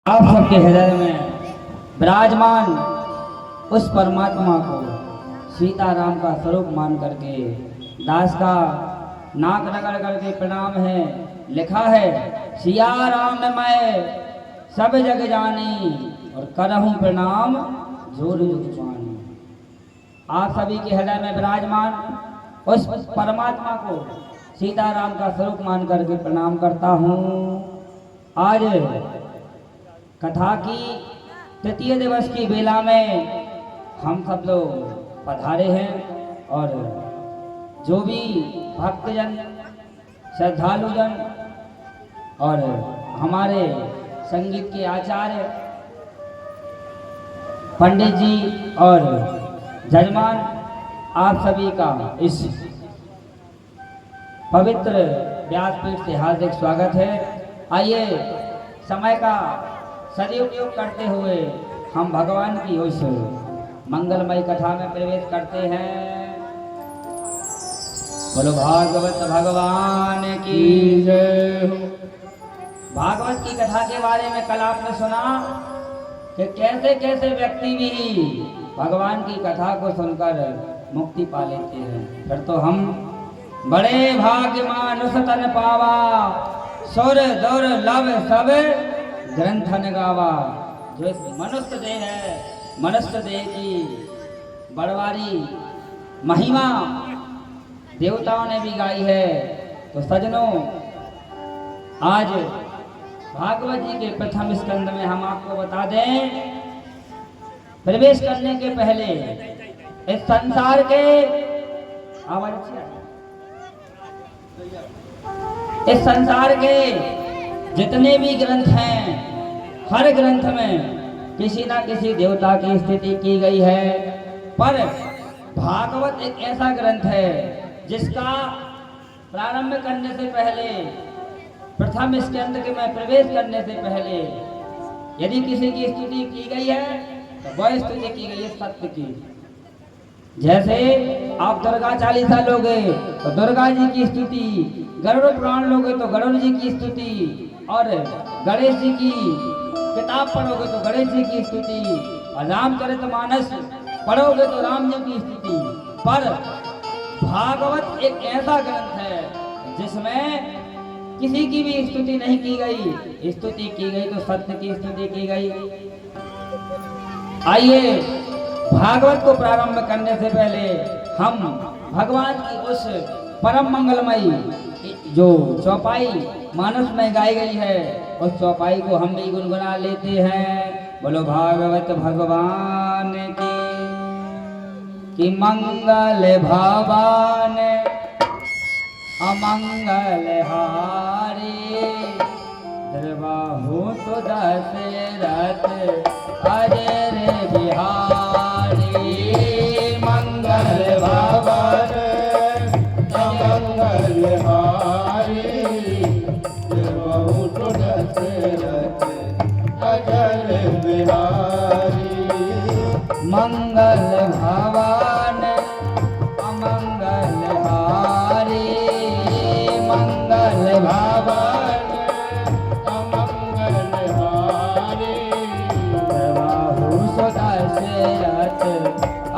आप सबके हृदय में विराजमान उस परमात्मा को सीताराम का स्वरूप मान करके दास का नाक रगड़ करके प्रणाम है। लिखा है सिया राम मैं सब जग जानी और करहूं प्रणाम जोर जुग पानी। आप सभी के हृदय में विराजमान उस परमात्मा को सीताराम का स्वरूप मान करके प्रणाम करता हूँ। आज कथा की तृतीय दिवस की बेला में हम सब लोग पधारे हैं और जो भी भक्तजन श्रद्धालुजन और हमारे संगीत के आचार्य पंडित जी और जजमान, आप सभी का इस पवित्र व्यासपीठ से हार्दिक स्वागत है। आइए समय का सदुपयोग करते हुए हम भगवान की उस मंगलमय कथा में प्रवेश करते हैं। बोलो भागवत भगवान की जय हो। भागवत की कथा के बारे में कल आपने सुना कि कैसे कैसे व्यक्ति भी भगवान की कथा को सुनकर मुक्ति पा लेते हैं। फिर तो हम बड़े भाग्यमान उस तन पावा, सुर दुर्लभ सब ग्रंथन गावा। जो इस मनुष्य देह है, मनुष्य देह की बड़वारी महिमा देवताओं ने भी गाई है। तो सजनों, आज भागवत जी के प्रथम स्कंद में हम आपको बता दें, प्रवेश करने के पहले इस संसार के इस संसार के जितने भी ग्रंथ हैं, हर ग्रंथ में किसी ना किसी देवता की स्थिति की गई है। पर भागवत एक ऐसा ग्रंथ है जिसका प्रारंभ करने से पहले, प्रथम स्कंद के में प्रवेश करने से पहले यदि किसी की स्तुति की गई है तो वह स्तुति की गई है सत्य की। जैसे आप दुर्गा चालीसा लोगे तो दुर्गा जी की स्तुति, गरुड़ पुराण लोगे तो गरुड़ जी की स्तुति, और गणेश जी की किताब पढ़ोगे तो गणेश जी की स्तुति, और रामचरितमानस पढ़ोगे तो राम जी की स्तुति। पर भागवत एक ऐसा ग्रंथ है जिसमें किसी की भी स्तुति नहीं की गई। स्तुति की गई तो सत्य की स्तुति की गई। आइए भागवत को प्रारंभ करने से पहले हम भगवान की उस परम मंगलमयी जो चौपाई मानस में गाई गई है, उस चौपाई को हम भी गुनगुना लेते हैं। बोलो भागवत भगवान की मंगल भवान अमंगल हारी, द्रवाहु तो दशरथ अजर बिहारी। मंगल भवन अमंगल हारी, द्रवाहु तो दशरथ अजर बिहारी। मंगल भवन अमंगल हारी, मंगल भवन अमंगल हारी, प्रभु दशरथ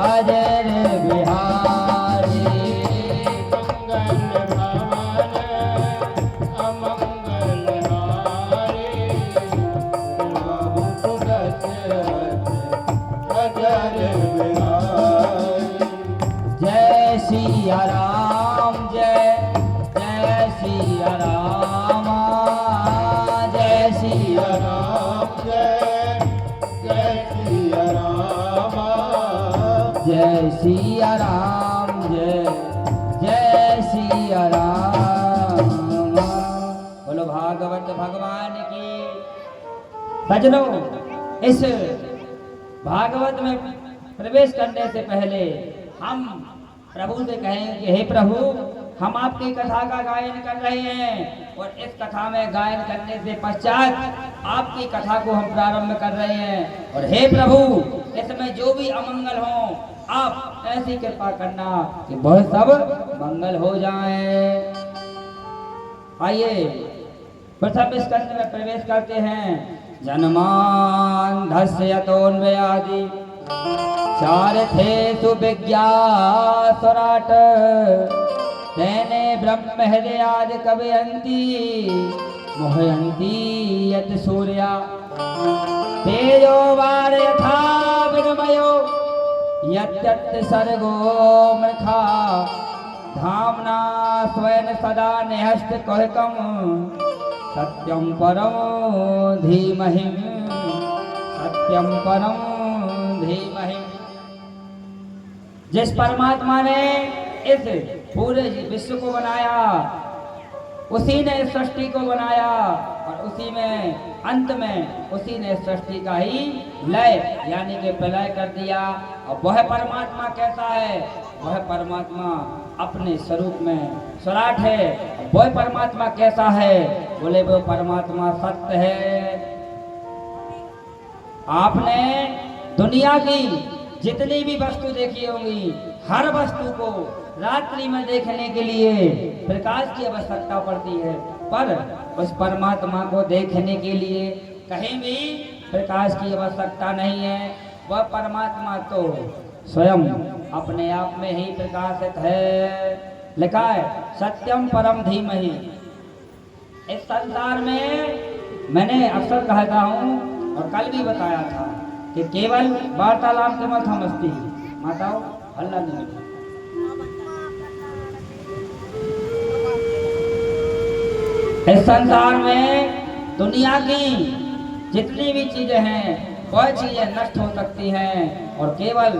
अजर बिहारी। मंगल भवन अमंगल हारी, प्रभु दशरथ अजर बिहारी। जय सिया राम, जय जय सिया राम, जय सिया राम, जय जय सिया राम, जय सिया राम, जय जय सिया राम। बोलो भागवत भगवान की। सजनों, इस भागवत में प्रवेश करने से पहले हम प्रभु से कहेंगे, हे प्रभु, हम आपकी कथा का गायन कर रहे हैं और इस कथा में गायन करने से पश्चात आपकी कथा को हम प्रारंभ कर रहे हैं। और हे प्रभु, इसमें जो भी अमंगल हो आप ऐसी कृपा करना कि वह सब मंगल हो जाए। आइए प्रथम स्कंद में प्रवेश करते हैं। जन्मान्धस्य यतोऽन्वयादि चारथेषु विज्ञासुराट तेने ब्रह्म हृदयादि कवयन्ति मोहयन्ति यत् सूर्या तेजो वार यथा विनिमयो यत् सर्गो मृखा धाम्ना स्वेन सदा निहस्त कुहकम् सत्यं परम धीमहि सत्यम परम धीमहि। जिस परमात्मा ने इस पूरे विश्व को बनाया उसी ने इस सृष्टि को बनाया और उसी में अंत में उसी ने सृष्टि का ही लय यानी कि प्रलय कर दिया। और वह परमात्मा कैसा है? वह परमात्मा अपने स्वरूप में सराट है। वह परमात्मा कैसा है? बोले वो परमात्मा सत्य है। आपने दुनिया की जितनी भी वस्तु देखी होंगी हर वस्तु को रात्रि में देखने के लिए प्रकाश की आवश्यकता पड़ती है, पर उस परमात्मा को देखने के लिए कहीं भी प्रकाश की आवश्यकता नहीं है। वह परमात्मा तो स्वयं अपने आप में ही प्रकाशित है। लिखा है सत्यम परम धीमहि। इस संसार में मैंने अक्सर कहता हूँ और कल भी बताया था कि केवल वार्तालाप के मत हम मस्ती माताओं अल्लाह नहीं। इस संसार में दुनिया की जितनी भी चीजें हैं वह चीजें नष्ट हो सकती हैं और केवल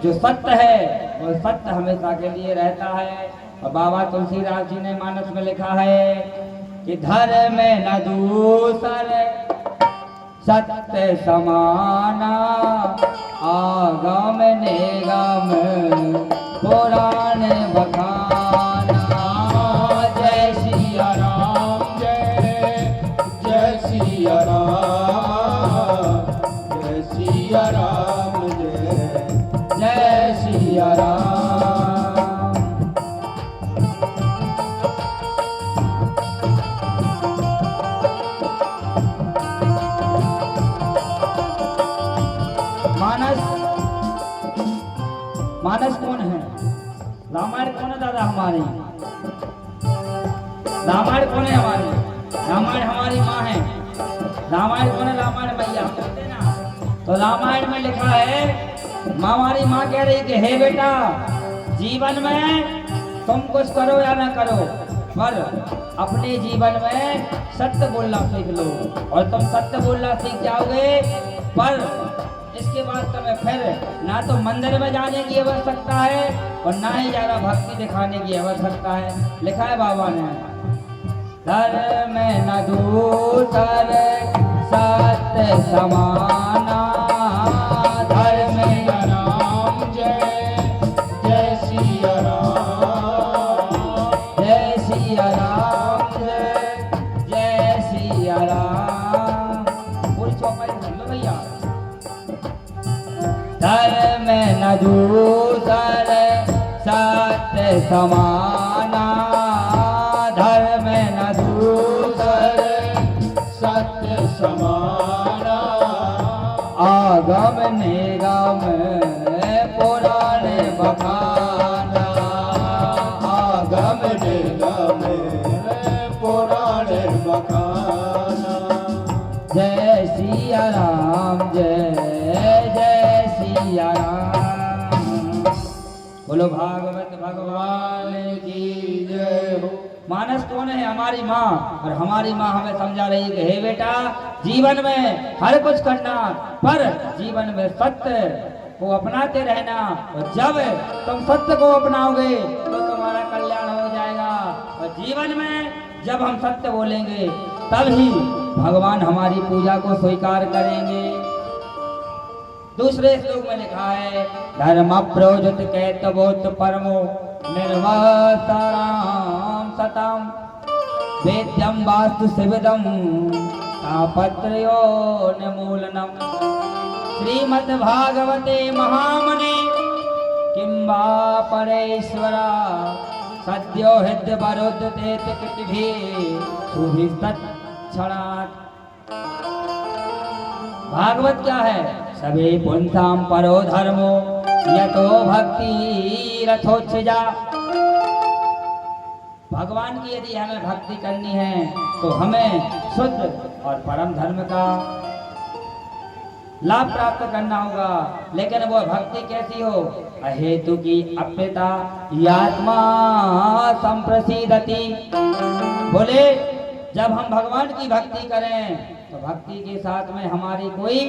जो सत्य है वह सत्य हमेशा के लिए रहता है। और बाबा तुलसीदास जी ने मानस में लिखा है कि धर्म में न दूसर सत्य समाना आगम निगम पुराण बखाना। जय सिया राम जय सिया राम जय सिया राम जय सिया राम। मानस कौन है? रामायण कौन है दादा हमारी? रामायण कौन है हमारी? रामायण हमारी माँ है। रामायण कौन है? रामायण मैया बोलते ना। तो रामायण में लिखा है माँ हमारी माँ कह रही कि हे बेटा जीवन में तुम कुछ करो या ना करो पर अपने जीवन में सत्य बोलना सीख लो और तुम सत्य बोलना सीख जाओगे। पर इसके बाद तुम्हें फिर ना तो मंदिर में जाने की आवश्यकता है और ना ही ज्यादा भक्ति दिखाने की आवश्यकता है। लिखा है बाबा ने धर्म में न दूसर सत्य समाना धर्म में राम जय सिया राम जय सिया राम जय सिया राम। पूरी चौपाई सुन लो भैया। धर्म में न दूसर सत्य समाना धर्म में न दूसर सत्य समाना आगम निगम पुराण बखाना आगम निगम पुराण बखाना। जय सिया राम जय सिया राम। बोलो भागवत भगवान की जय हो। मानस कौन है? हमारी माँ। और हमारी माँ हमें समझा रही है कि हे बेटा जीवन में हर कुछ करना पर जीवन में सत्य को अपनाते रहना और जब तुम सत्य को अपनाओगे तो तुम्हारा कल्याण हो जाएगा। और जीवन में जब हम सत्य बोलेंगे तब ही भगवान हमारी पूजा को स्वीकार करेंगे। दूसरे श्लोक में लिखा है धर्म प्रोजुत कैतवोत परमो निर्वासाराम सताम वेद्यम वास्तु शिवदम तापत्रयो निमूलनम। श्रीमद् भागवते महामुनि किं वा परेश्वरा सद्यो हृदय वरुद्धते कृतिभिः सुभिस्तत्क्षणात्। भागवत क्या है? सभी पुंसाम परो धर्मो यतो भक्ति रथोत्सजा। भगवान की यदि हमें भक्ति करनी है तो हमें शुद्ध और परम धर्म का लाभ प्राप्त करना होगा। लेकिन वो भक्ति कैसी हो? अहेतु की अप्यता यात्मा संप्रसिद्धति। बोले जब हम भगवान की भक्ति करें तो भक्ति के साथ में हमारी कोई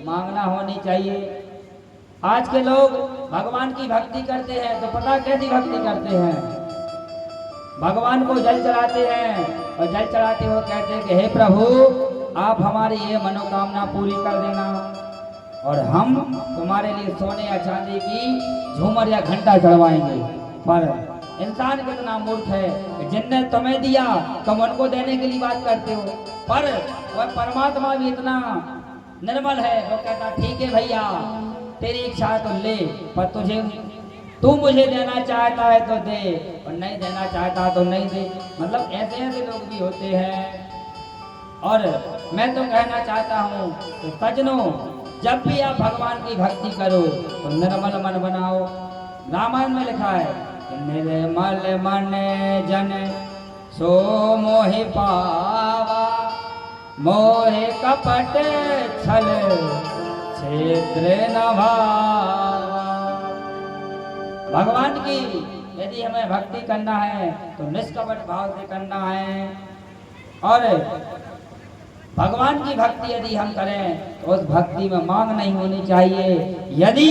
मांगना होनी चाहिए। आज के लोग भगवान की भक्ति करते हैं तो पता कैसी भक्ति करते हैं? भगवान को जल चढ़ाते हैं और जल चढ़ाते हो कहते हैं कि हे प्रभु आप हमारी ये मनोकामना पूरी कर देना और हम तुम्हारे लिए सोने या चांदी की झूमर या घंटा चढ़वाएंगे। पर इंसान कितना मूर्ख है कि जिनने तुम्हें दिया तुम उनको देने के लिए बात करते हो। पर वह परमात्मा भी इतना निर्मल है, वो कहता ठीक है भैया तेरी इच्छा है तो ले, पर तू मुझे देना चाहता है तो दे और नहीं देना चाहता तो नहीं दे। मतलब ऐसे ऐसे लोग भी होते हैं। और मैं तो कहना चाहता हूँ कि सज्जनों जब भी आप भगवान की भक्ति करो तो निर्मल मन बनाओ। रामायण में लिखा है निर्मल मन जन सो मोहि पावा, मोहे कपट छल क्षेत्र न भावा। भगवान की यदि हमें भक्ति करना है तो निष्कपट भाव से करना है। और भगवान की भक्ति यदि हम करें तो उस भक्ति में मांग नहीं होनी चाहिए। यदि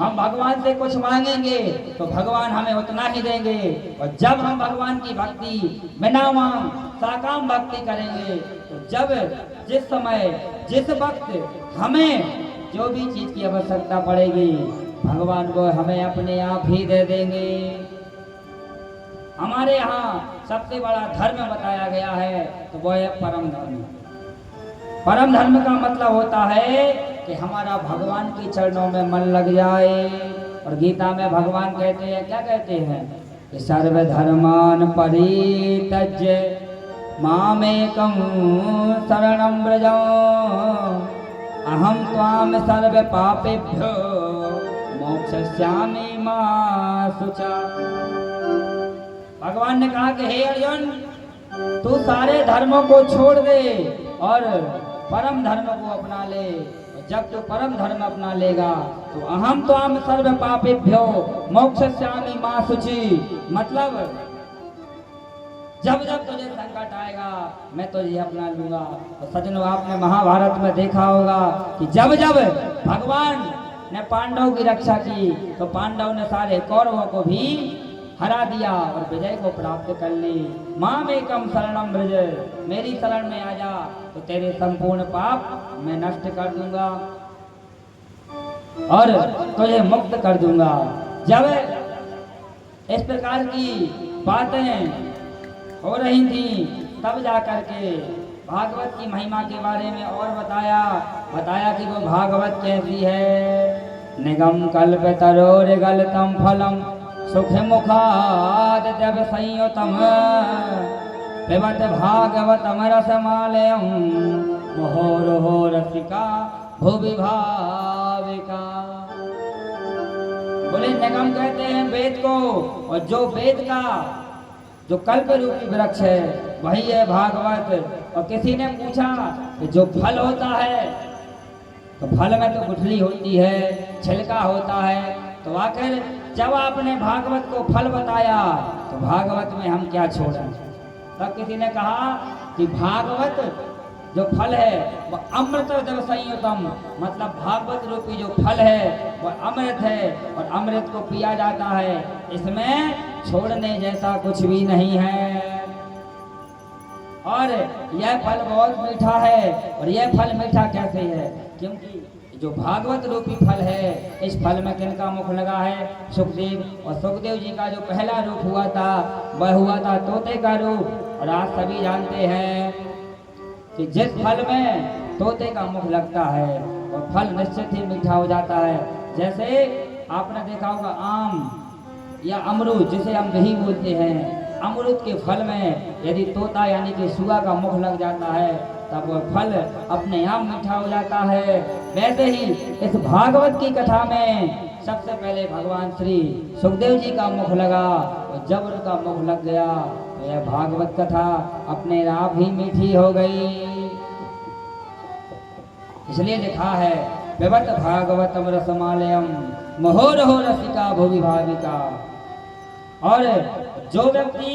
हम भगवान से कुछ मांगेंगे तो भगवान हमें उतना ही देंगे। और जब हम भगवान की भक्ति बिना मांग साकाम भक्ति करेंगे तो जब जिस समय जिस वक्त हमें जो भी चीज की आवश्यकता पड़ेगी भगवान को हमें अपने आप ही दे देंगे। हमारे यहाँ सबसे बड़ा धर्म बताया गया है तो वह है परम धर्म। परम धर्म का मतलब होता है कि हमारा भगवान के चरणों में मन लग जाए। और गीता में भगवान कहते हैं, क्या कहते हैं कि सर्वधर्मान परित्यज्य मामेकं शरणं व्रज अहम त्वाम सर्व पापेभ्यो मोक्षयिष्यामि मा शुचा। भगवान ने कहा कि हे अर्जुन तू सारे धर्मों को छोड़ दे और परम धर्म को अपना ले। जब तू परम धर्म अपना लेगा तो अहम त्वाम सर्व पापेभ्यो मोक्षयिष्यामि मा शुचि। मतलब जब जब तुझे संकट आएगा मैं तुझे अपना लूंगा। तो सज्जनों आपने महाभारत में देखा होगा कि जब जब भगवान ने पांडवों की रक्षा की तो पांडव ने सारे कौरवों को भी हरा दिया और विजय को प्राप्त कर ली। मामेकं शरणं व्रज, मेरी शरण में आ जा तो तेरे संपूर्ण पाप मैं नष्ट कर दूंगा और तुझे मुक्त कर दूंगा। जब इस प्रकार की बातें हो रही थी तब जाकर के भागवत की महिमा के बारे में और बताया कि वो भागवत कैसी है। निगम कल्प तरोर्गलितं फलम सुख मुखाद देव संयुतम पिबत भागवतम रसमालयं मुहुर्मुहु रसिका भुवि भाविका। बोले निगम कहते हैं वेद को, और जो वेद का जो कल्प रूपी वृक्ष है वही है भागवत। और किसी ने पूछा कि जो फल होता है तो फल में तो गुठली होती है, छिलका होता है, तो आखिर जब आपने भागवत को फल बताया तो भागवत में हम क्या छोड़ें। तब किसी ने कहा कि भागवत जो फल है वह अमृत देव संयुतम, मतलब भागवत रूपी जो फल है वह अमृत है और अमृत को पिया जाता है, इसमें छोड़ने जैसा कुछ भी नहीं है। और यह फल बहुत मीठा है। और यह फल मीठा कैसे है? क्योंकि जो भागवत रूपी फल है इस फल में किनका मुख लगा है? सुखदेव। और सुखदेव जी का जो पहला रूप हुआ था वह हुआ था तोते का रूप। और आज सभी जानते हैं कि जिस फल में तोते का मुख लगता है और फल निश्चित ही मीठा हो जाता है। जैसे आपने देखा होगा आम या अमरूद, जिसे हम दही बोलते हैं, अमरूद के फल में यदि तोता यानी कि सुगा का मुख लग जाता है तब वह फल अपने आप मीठा हो जाता है। वैसे ही इस भागवत की कथा में सबसे पहले भगवान श्री सुखदेव जी का मुख लगा और जब उनका मुख लग गया तो यह भागवत कथा अपने आप ही मीठी हो गई। इसलिए लिखा है पिबत भागवतम रसमालयम मुहुर्मुहु रसिका भुवि भाविका। और जो व्यक्ति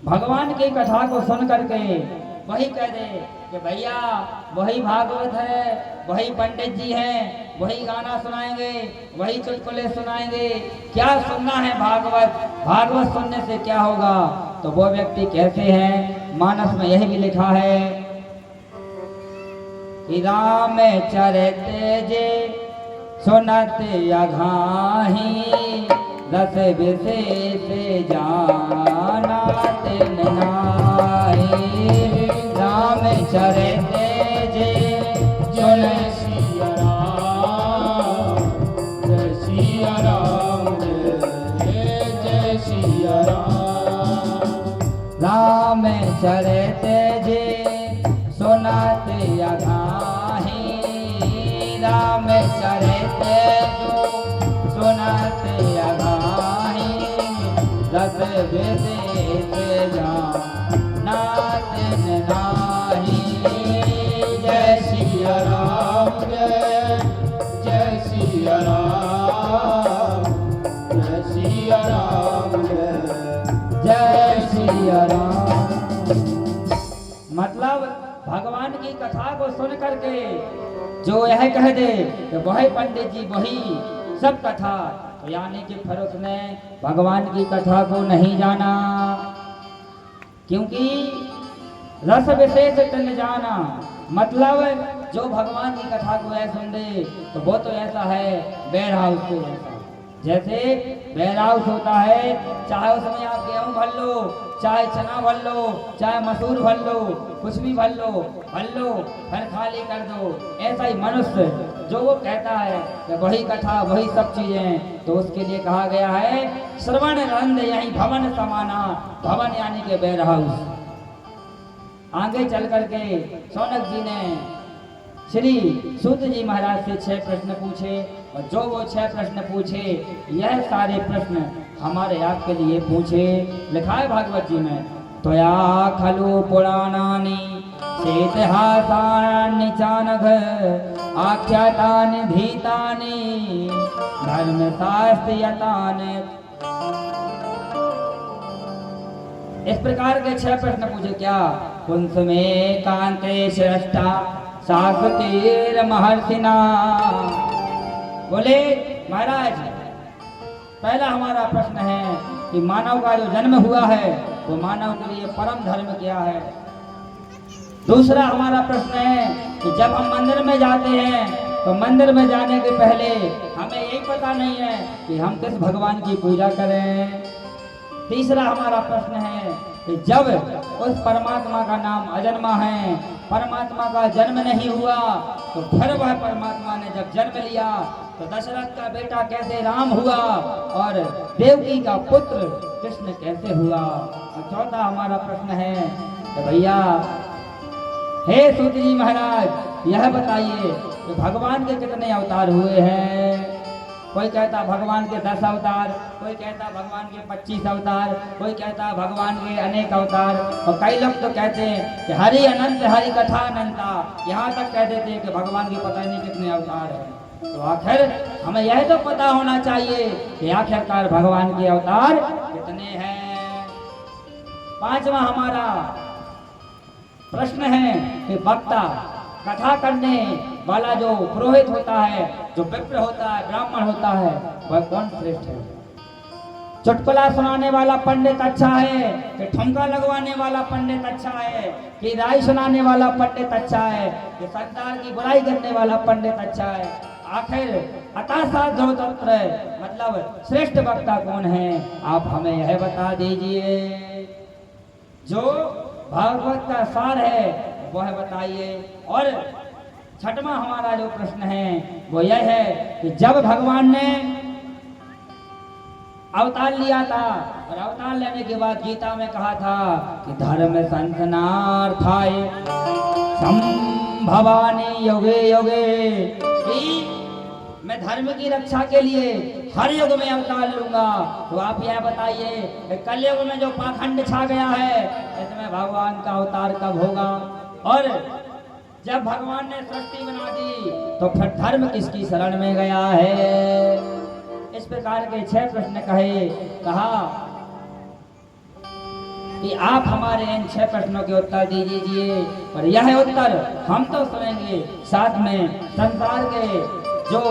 भगवान की कथा को सुन करके वही कह दे कि भैया वही भागवत है, वही पंडित जी हैं, वही गाना सुनाएंगे, वही चुटकुले सुनाएंगे, क्या सुनना है भागवत, भागवत सुनने से क्या होगा, तो वो व्यक्ति कैसे हैं। मानस में यही भी लिखा है कि राम चरित जे सुनत अघाही रस विशेष जाना तिन नाहि। राम चरित जे जय सिया राम, जय सिया राम, जय सिया राम। राम चरित जे सुनत अघाही राम चरित जो सुनत अघाही रस विशेष जाना तिन नाहि। जय सिया राम, जय सिया राम, जय सिया राम, जय सिया राम। मतलब भगवान की कथा को सुन करके जो यह कह दे कि वही पंडित जी वही सब कथा, तो यानी कि फिर उसने भगवान की कथा को नहीं जाना, क्योंकि रस विशेष तिन जाना। मतलब जो भगवान की कथा को ऐसा सुन दे तो वो तो ऐसा है वेयर हाउस को ऐसा। जैसे वेयर हाउस होता है, चाहे उसमें आप गेहूं भर लो, चाहे चना भर लो, चाहे मसूर भर लो, कुछ भी भर लो फिर खाली कर दो। ऐसा ही मनुष्य जो वो कहता है कि वही कथा वही सब चीजें, तो उसके लिए कहा गया है श्रवण रंध यही भवन समाना। भवन यानी कि वेयर हाउस। आगे चल करके सौनक जी ने श्री सूत जी महाराज से 6 प्रश्न पूछे और जो वो 6 प्रश्न पूछे यह सारे प्रश्न हमारे आपके लिए पूछे। लिखा है भागवत जी में त्वया खलु पुराणानि इतिहासानि चानघ आख्यातानि धीतानि धर्मशास्त्रयतानि। इस प्रकार के 6 प्रश्न पूछे। क्या कुंस में कांते श्रेष्ठा शाश्वतीर महर्षिना। बोले महाराज पहला हमारा प्रश्न है कि मानव का जो जन्म हुआ है वो मानव के लिए परम धर्म क्या है। दूसरा हमारा प्रश्न है कि जब हम मंदिर में जाते हैं तो मंदिर में जाने के पहले हमें यही पता नहीं है कि हम किस भगवान की पूजा करें। तीसरा हमारा प्रश्न है कि जब उस परमात्मा का नाम अजन्मा है, परमात्मा का जन्म नहीं हुआ, तो फिर वह परमात्मा ने जब जन्म लिया तो दशरथ का बेटा कैसे राम हुआ और देवकी का पुत्र कृष्ण कैसे हुआ। और चौथा हमारा प्रश्न है कि भैया हे सूत जी महाराज यह बताइए कि भगवान के कितने अवतार हुए हैं। कोई कहता भगवान के 10 अवतार, कोई कहता भगवान के 25 अवतार, कोई कहता भगवान के अनेक अवतार, और कई लोग तो कहते हैं कि हरि अनंत हरि कथा अनंता। यहाँ तक कह देते हैं कि भगवान के पता नहीं कितने अवतार हैं। तो आखिर हमें यह तो पता होना चाहिए कि आखिरकार भगवान के अवतार कितने हैं। पांचवा हमारा प्रश्न है कि वक्ता कथा करने वाला जो पुरोहित होता है, जो विप्र होता है, ब्राह्मण होता है, वह कौन श्रेष्ठ है। चुटकुला सुनाने वाला पंडित अच्छा है कि ठुमका लगवाने वाला पंडित अच्छा है, कि राय सुनाने वाला पंडित अच्छा है, कि सरदार की बुराई करने वाला पंडित अच्छा है। आखिर अतासाध्यो तत्र मतलब श्रेष्ठ वक्ता कौन है, आप हमें यह बता दीजिए। जो भागवत का सार है वह बताइए। और छठवां हमारा जो प्रश्न है वो यह है कि जब भगवान ने अवतार लिया था और अवतार लेने के बाद गीता में कहा था कि धर्म संतनार्थाय संभवानी योगे योगे कि मैं धर्म की रक्षा के लिए हर युग में अवतार लूंगा। तो आप यह बताइए कि कलयुग में जो पाखंड छा गया है इसमें भगवान का अवतार कब होगा? और जब भगवान ने सृष्टि बना दी तो फिर धर्म किसकी शरण में गया है? इस प्रकार के 6 प्रश्न कहा कि आप हमारे इन 6 प्रश्नों के उत्तर दीजिए और यह उत्तर हम तो सुनेंगे, साथ में संसार के जो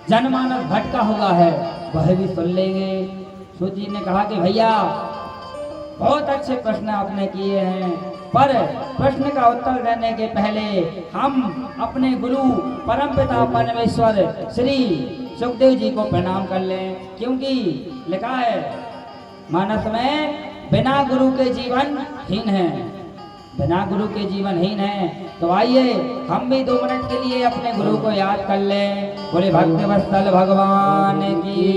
जनमानस भटका हुआ है वह भी सुन लेंगे। सूत जी ने कहा कि भैया बहुत अच्छे प्रश्न आपने किए हैं, पर प्रश्न का उत्तर देने के पहले हम अपने गुरु परमपिता परमेश्वर श्री सुखदेव जी को प्रणाम कर लें, क्योंकि लिखा है मानस में बिना गुरु के जीवन हीन है, बिना गुरु के जीवन हीन है। तो आइए हम भी 2 मिनट के लिए अपने गुरु को याद कर लें। बोले भक्त वत्सल भगवान की।